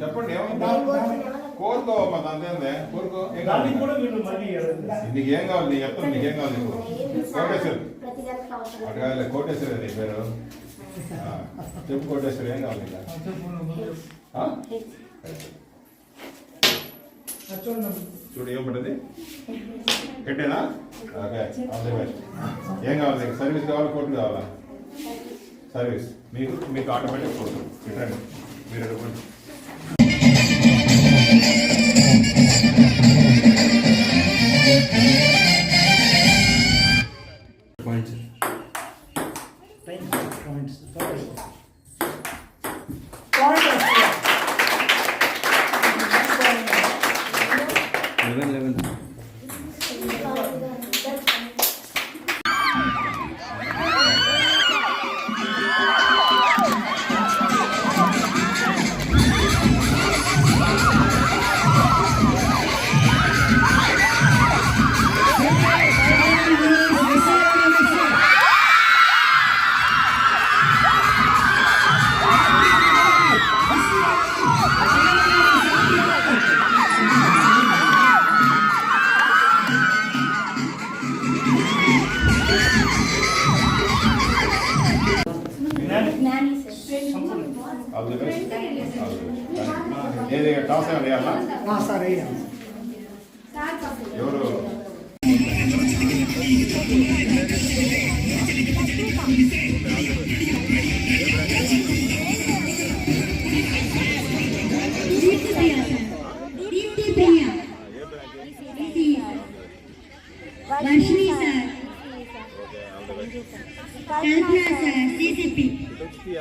చెప్పండి కోరుకో అంతే కోరుకో నీకు ఏం కావాలి నీ చెప్తాను నీకేం కావాలి కోటేశ్వర్ అడగాలి కోటేశ్వర్ నీ పేరు చెప్పు కోటేశ్వర్ ఏం కావాలి చూడు ఏం పడ్డది పెట్టేనా ఓకే ఆల్ ది బెస్ట్ ఏం కావాలి నీకు సర్వీస్ కావాలా కోర్టు కావాలా సర్వీస్ మీకు ఆటోమేటిక్ కోర్టు రిటర్న్ మీరు అడుగుకోండి ఏది టాస్ వేయాలా ఎవరు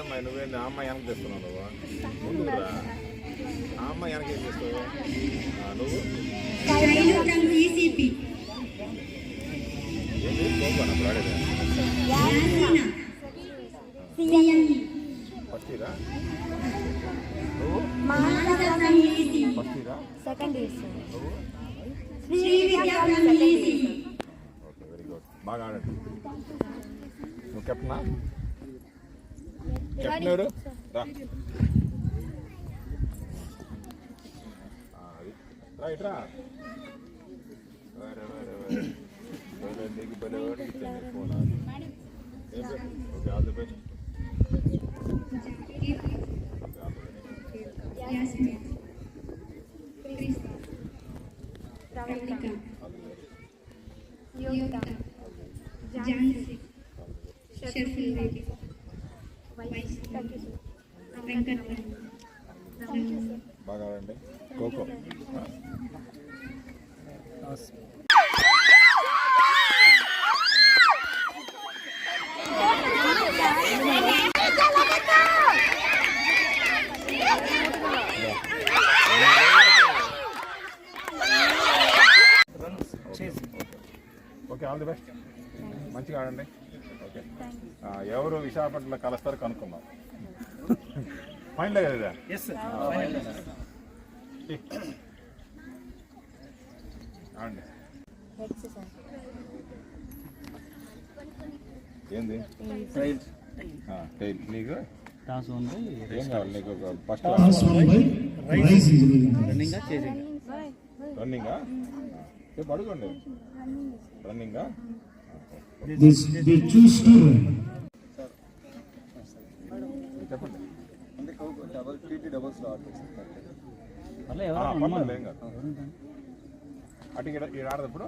అమ్మాయి నువ్వే ఆ అమ్మాయి వెనక తెస్తున్నావు నువ్వు ముందుకు రా ఆ అమ్మాయి వెనక ఏం చేస్తావు నువ్వు ఏంటి పోనా ఆడేదా ఫస్ట్ ఇయరా నువ్వు ఫస్ట్ ఇయరా సెకండ్ ఇయర్ నువ్వు ఓకే వెరీ గుడ్ బాగా ఆడండి నువ్వు కెప్టెనా కెప్టెన్ ఎవరు రా ఇట్రా phone okay all the best బాగా ఆడండి kho kho okay all the best మంచిగా ఆడండి ఓకే ఎవరు విశాఖపట్నంలో కలుస్తారు కనుక్కుందాం ఫైనల్ కదా ఆడండి ఏంది నీకు ఏం కావాలి నీకు ఫస్ట్ రన్నింగా రేపు అడుగుండి రన్నింగా చెప్పండి ఏం కాదు అటు ఇక్కడ ఆడదప్పుడు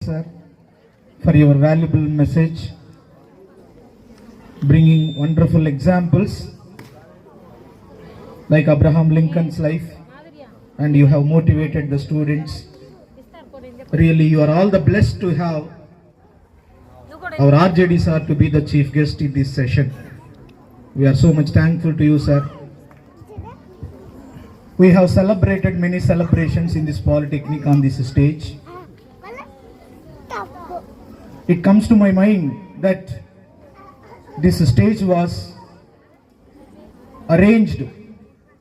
Sir, for your valuable message, bringing wonderful examples like Abraham Lincoln's life, and you have motivated the students. Really, you are all the blessed to have our RJD sir to be the chief guest in this session. We are so much thankful to you, sir. We have celebrated many celebrations in this polytechnic on this stage. It comes to my mind that this stage was arranged,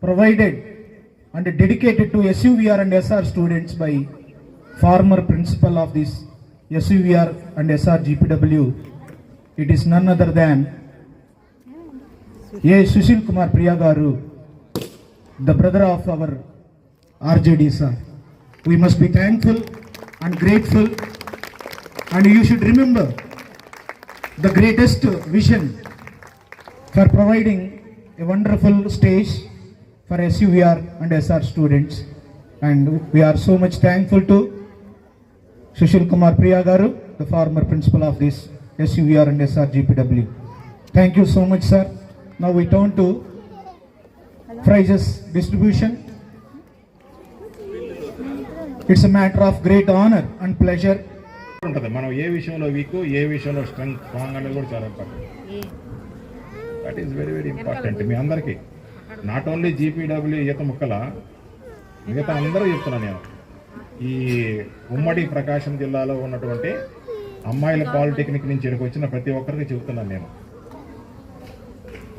provided and dedicated to SUVR and SR students by former principal of this SUVR and SR GPW. It is none other than A. Sushil Kumar Priya Garu, the brother of our RJD sir. We must be thankful and grateful. And you should remember the greatest vision for providing a wonderful stage for SUVR and SR students. And we are so much thankful to Sushil Kumar Priya Garu, the former principal of this SUVR and SR GPW. Thank you so much, sir. Now we turn to prizes distribution. It's a matter of great honor and pleasure. ఉంటుంది మనం ఏ విషయంలో week ఏ విషయంలో strong అనేది కూడా చాలా important. That is very very important మీ అందరికీ. Not only జీపీడబ్ల్యూ ఈత ముక్కల మిగతా అందరూ చెప్తున్నాను నేను. ఈ ఉమ్మడి ప్రకాశం జిల్లాలో ఉన్నటువంటి అమ్మాయిల పాలిటెక్నిక్ నుంచి ఇక్కడికి వచ్చిన ప్రతి ఒక్కరికి చెబుతున్నాను నేను.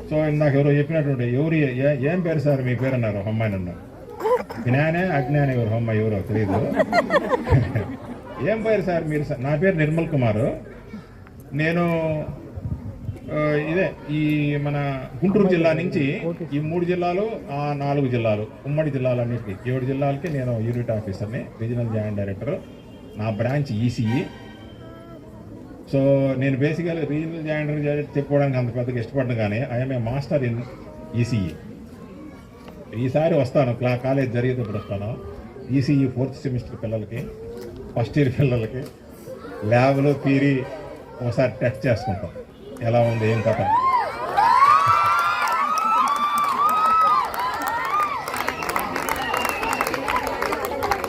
సో ఇందాక ఎవరో చెప్పినటువంటి ఎవరు ఏం పేరు సార్ మీ పేరు అన్నారు, అమ్మాయిని అన్నారు. జ్ఞానే అజ్ఞానే ఎవరు అమ్మాయి ఎవరో తెలియదు. ఏం పేరు సార్ మీరు? నా పేరు నిర్మల్ కుమార్. నేను ఇదే ఈ మన గుంటూరు జిల్లా నుంచి ఈ 3 జిల్లాలు 4 జిల్లాలు ఉమ్మడి జిల్లాలన్నిటికీ 7 జిల్లాలకి నేను యూనిట్ ఆఫీసర్ని, రీజనల్ జాయింట్ డైరెక్టర్. నా బ్రాంచ్ ఈసీఈ. సో నేను బేసికల్ రీజనల్ జాయింట్ డైరెక్టర్ చెప్పుకోవడానికి అంత పెద్దగా ఇష్టపడ్డాను, కానీ I'm a master in ECE. ఈసారి వస్తాను, కాలేజ్ జరిగేటప్పుడు వస్తాను. ఈసీఈ 4th సెమిస్టర్ పిల్లలకి, ఫస్ట్ ఇయర్ పిల్లలకి ల్యాబ్లో థియరీ ఒకసారి టెస్ట్ చేసుకుంటాం, ఎలా ఉంది ఏం కథ.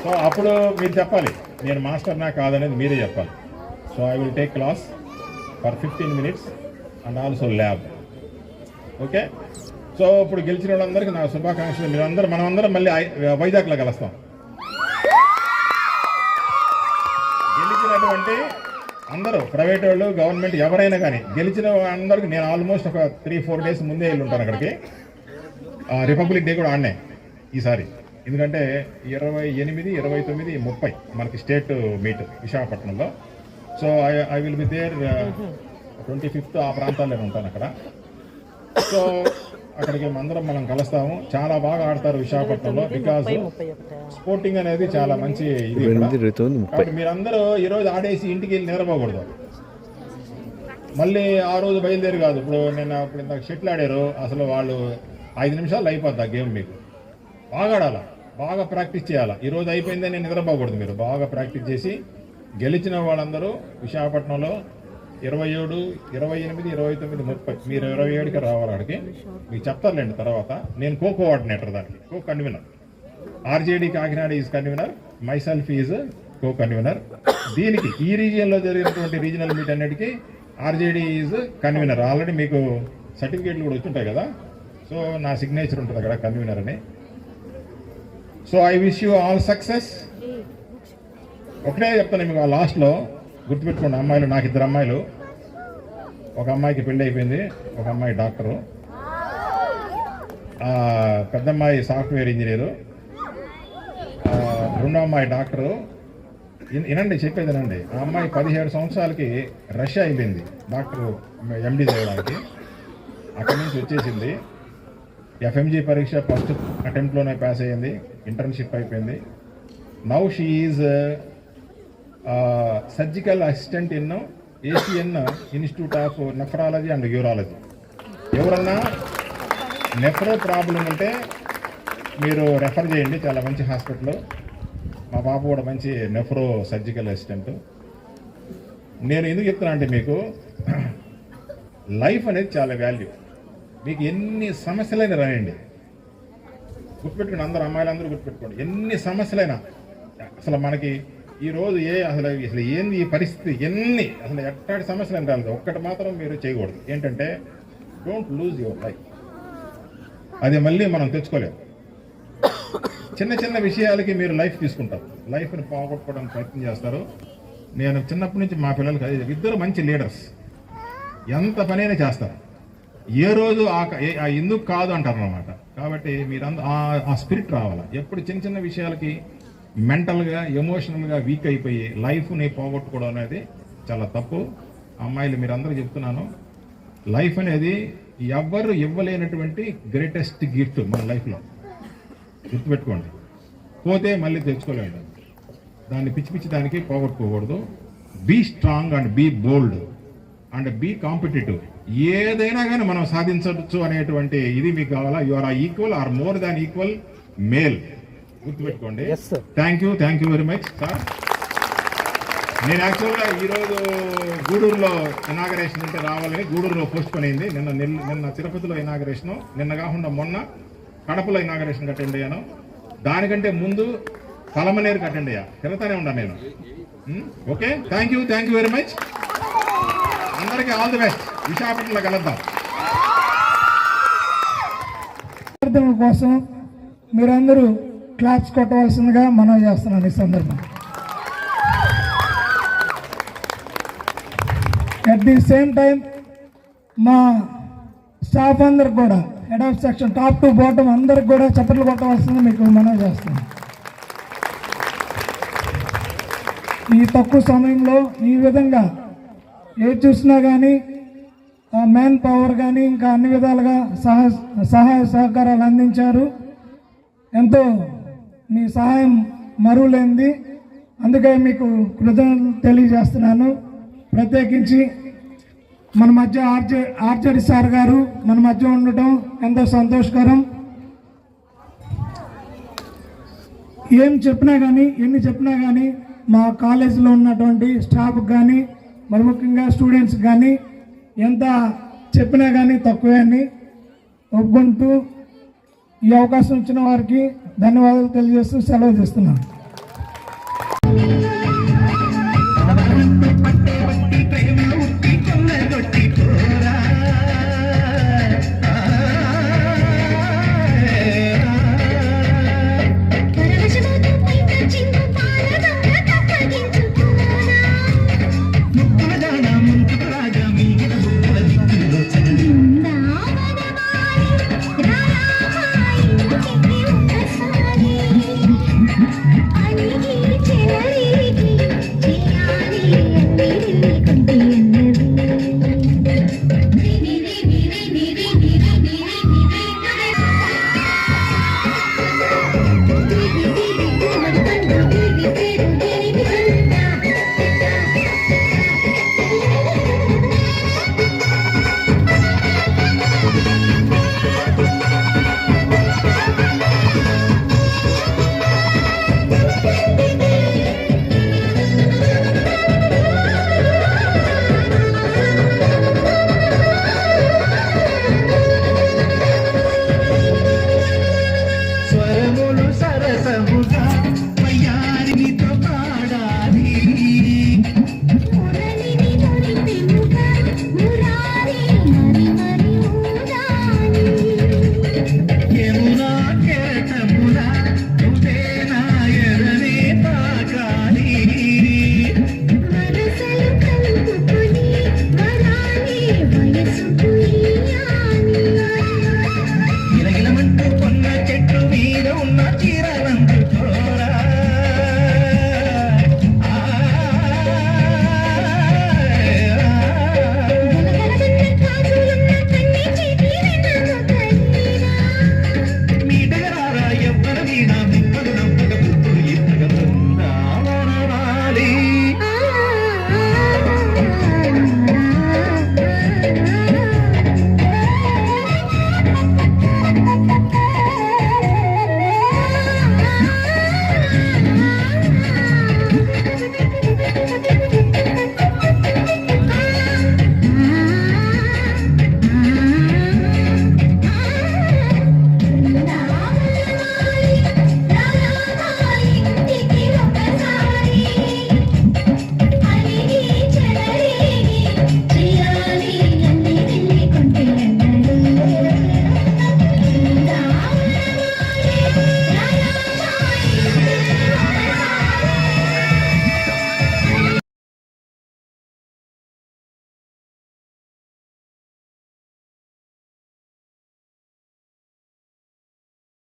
సో అప్పుడు మీరు చెప్పాలి నేను మాస్టర్నా కాదనేది మీరే చెప్పాలి. So I will take class for 15 minutes and also lab. Okay. So ఇప్పుడు గెలిచిన వాళ్ళందరికీ నా శుభాకాంక్షలు. మీరందరూ మనమందరం మళ్ళీ వైజాగ్లో కలుస్తాం. గెలిచినటువంటి అందరూ ప్రైవేట్ వాళ్ళు, గవర్నమెంట్ ఎవరైనా కానీ గెలిచిన అందరికీ నేను ఆల్మోస్ట్ ఒక 3-4 days ముందే వెళ్ళి ఉంటాను అక్కడికి. రిపబ్లిక్ డే కూడా ఆడనే ఈసారి, ఎందుకంటే 28, 29, 30 మనకి స్టేట్ మీట్ విశాఖపట్నంలో. So I will be there 25th ఆ ప్రాంతాల్లో ఉంటాను అక్కడ. సో అక్కడికి మనం కలుస్తాము. చాలా బాగా ఆడతారు విశాఖపట్నంలో. బికాజ్ స్పోర్టింగ్ అనేది చాలా మంచి ఇది ఇక్కడ. కాబట్టి మీరందరూ ఈరోజు ఆడేసి ఇంటికి వెళ్ళి నిద్రపోకూడదు. మళ్ళీ ఆ రోజు బయలుదేరి కాదు. ఇప్పుడు ఇంత షటిల్ ఆడారు, అసలు వాళ్ళు 5 నిమిషాలు అయిపోద్ది ఆ గేమ్. మీకు బాగా ఆడాలా, బాగా ప్రాక్టీస్ చేయాలా. ఈరోజు అయిపోయిందని నేను నిద్రపోకూడదు. మీరు బాగా ప్రాక్టీస్ చేసి గెలిచిన వాళ్ళందరూ విశాఖపట్నంలో 27, 28, 29, 30 మీరు 27కి రావాలి. అక్కడికి మీకు చెప్తారులేండి తర్వాత. నేను కోఆర్డినేటర్, దానికి convener. RJD Kakinada is convener, my self is convener. దీనికి ఈ రీజియన్లో జరిగినటువంటి రీజనల్ మీట్ అన్నిటికీ ఆర్జేడీ ఈజ్ కన్వీనర్. ఆల్రెడీ మీకు సర్టిఫికేట్లు కూడా వచ్చుంటాయి కదా. సో నా సిగ్నేచర్ ఉంటుంది అక్కడ కన్వీనర్ అని. So I wish you all success. ఒకటే చెప్తాను మీకు, ఆ లాస్ట్లో గుర్తుపెట్టుకోండి. అమ్మాయిలు, నాకు 2 అమ్మాయిలు. ఒక అమ్మాయికి పెళ్ళి అయిపోయింది, ఒక అమ్మాయి డాక్టరు, పెద్ద అమ్మాయి సాఫ్ట్వేర్ ఇంజనీరు, రెండో అమ్మాయి డాక్టరు. వినండి, చెప్పేది వినండి. ఆ అమ్మాయి 17 సంవత్సరాలకి రష్యా అయిపోయింది డాక్టర్ ఎండి చేయడానికి. అక్కడి నుంచి వచ్చేసింది. ఎఫ్ఎంజీ పరీక్ష ఫస్ట్ అటెంప్ట్లోనే పాస్ అయ్యింది, ఇంటర్న్షిప్ అయిపోయింది. Now she is surgical assistant in Asian institute of nephrology and urology. ఎవరన్నా నెఫ్రో ప్రాబ్లం ఉంటే మీరు రెఫర్ చేయండి, చాలా మంచి హాస్పిటల్. మా పాప కూడా మంచి నెఫ్రో సర్జికల్ అసిస్టెంట్. నేను ఎందుకు చెప్తున్నా అంటే, మీకు లైఫ్ అనేది చాలా వాల్యూ. మీకు ఎన్ని సమస్యలైనా రాయండి, గుర్తుపెట్టుకోండి. అందరూ అమ్మాయిలందరూ గుర్తుపెట్టుకోండి. ఎన్ని సమస్యలైనా, అసలు మనకి ఈరోజు అసలు ఏంది ఈ పరిస్థితి, అసలు ఎట్లాంటి సమస్యలు అని రాలేదు. ఒక్కటి మాత్రం మీరు చేయకూడదు, ఏంటంటే డోంట్ లూజ్ యువర్ లైఫ్. అది మళ్ళీ మనం తెచ్చుకోలేము. చిన్న చిన్న విషయాలకి మీరు లైఫ్ తీసుకుంటారు, లైఫ్ని పోగొట్టుకోవడానికి ప్రయత్నం చేస్తారు. నేను చిన్నప్పటి నుంచి మా పిల్లలకి అది, 2 మంచి లీడర్స్, ఎంత పనైనా చేస్తారు. ఏ రోజు ఎందుకు కాదు అంటారు అన్నమాట. కాబట్టి మీరందరూ ఆ స్పిరిట్ రావాలి. ఎప్పుడు చిన్న చిన్న విషయాలకి మెంటల్గా, ఎమోషనల్గా వీక్ అయిపోయి లైఫ్ని పోగొట్టుకోవడం అనేది చాలా తప్పు. అమ్మాయిలు మీరందరూ చెప్తున్నాను, లైఫ్ అనేది ఎవ్వరు ఇవ్వలేనటువంటి గ్రేటెస్ట్ గిఫ్ట్ మన లైఫ్లో. గుర్తుపెట్టుకోండి. పోతే మళ్ళీ తెచ్చుకోలేండి. దాన్ని పిచ్చి దానికి పోగొట్టుకోకూడదు. Be strong and be bold and be competitive. ఏదైనా కానీ మనం సాధించవచ్చు అనేటువంటి ఇది మీకు కావాలా. You are equal or more than equal male. గుర్తుపెట్టుకోండి. Thank you very much sir. నేను యాక్చువల్గా ఈరోజు గూడూరులో ఇనాగరేషన్ అంటే రావాలని గూడూరులో పోస్ట్ పోన్ అయింది. నిన్న తిరుపతిలో ఇనాగరేషను, నిన్న కాకుండా మొన్న కడపలో ఇనాగరేషన్ అటెండ్ అయ్యాను. దానికంటే ముందు పలమనేరుకి అటెండ్ అయ్యా. తిరుగుతానే ఉన్నాను నేను. Okay, thank you very much. అందరికీ ఆల్ ది బెస్ట్. విశాఖపట్నంలో కలుద్దాం. కోసం మీరందరూ క్లాప్స్ కొట్టవలసిందిగా మనం చేస్తున్నాను ఈ సందర్భం. అట్ ది సేమ్ టైం మా స్టాఫ్ అందరికి కూడా, head of section top to bottom అందరికి కూడా చప్పట్లు కొట్టవలసింది మీకు మనం చేస్తున్నాం. ఈ తక్కువ సమయంలో ఈ విధంగా ఏది చూసినా కానీ మ్యాన్ పవర్ కానీ ఇంకా అన్ని విధాలుగా సహాయ సహకారాలు అందించారు. ఎంతో మీ సహాయం మరువలేనిది. అందుకే మీకు కృతజ్ఞతలు తెలియజేస్తున్నాను. ప్రత్యేకించి మన మధ్య ఆర్జేడి సార్ గారు మన మధ్య ఉండటం ఎంతో సంతోషకరం. ఎన్ని చెప్పినా కానీ మా కాలేజీలో ఉన్నటువంటి స్టాఫ్ కానీ, మరి ముఖ్యంగా స్టూడెంట్స్ కానీ ఎంత చెప్పినా కానీ తక్కువే అని ఒప్పుకుంటూ ఈ అవకాశం ఇచ్చిన వారికి ధన్యవాదాలు తెలియజేస్తూ సెలవు చేస్తున్నాను.